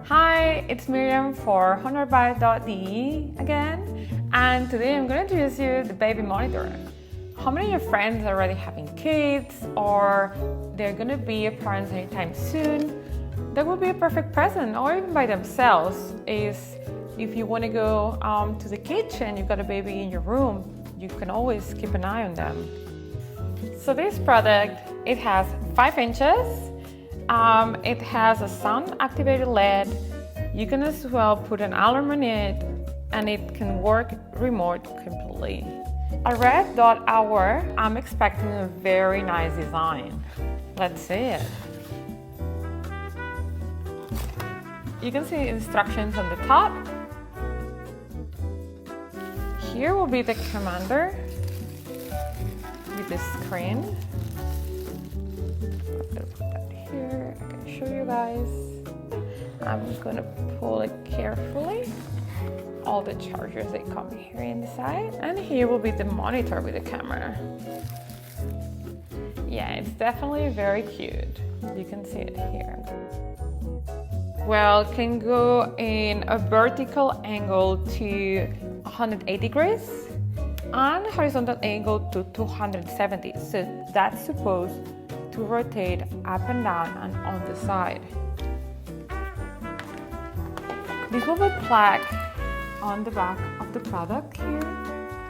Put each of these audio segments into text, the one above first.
Hi, it's Miriam for Honorby.de again, and today I'm going to introduce you the baby monitor. How many of your friends are already having kids, or they're going to be parents anytime soon? That would be a perfect present, or even by themselves. Is if you want to go to the kitchen, you've got a baby in your room, you can always keep an eye on them. So this product, it has 5 inches. It has a sound-activated LED. You can as well put an alarm on it, and it can work remote completely. I read dot hour. I'm expecting a very nice design. Let's see it. You can see instructions on the top. Here will be the commander with the screen. Here, I can show you guys. I'm gonna pull it carefully. All the chargers, they come here inside. And here will be the monitor with the camera. Yeah, it's definitely very cute. You can see it here. Well, it can go in a vertical angle to 180 degrees and horizontal angle to 270. So that's supposed to rotate up and down and on the side. This will be plugged on the back of the product here.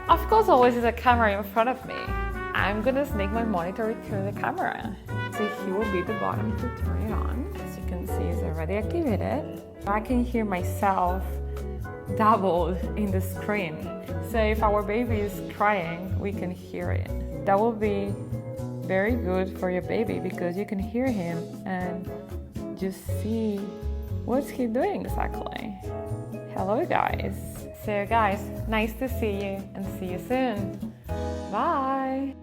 Of course, always is a camera in front of me. I'm gonna sneak my monitor through the camera. So here will be the button to turn it on. As you can see, it's already activated. I can hear myself doubled in the screen. So if our baby is crying, we can hear it. That will be very good for your baby because you can hear him and just see what's he doing exactly. Hello guys. So guys, nice to see you and see you soon. Bye.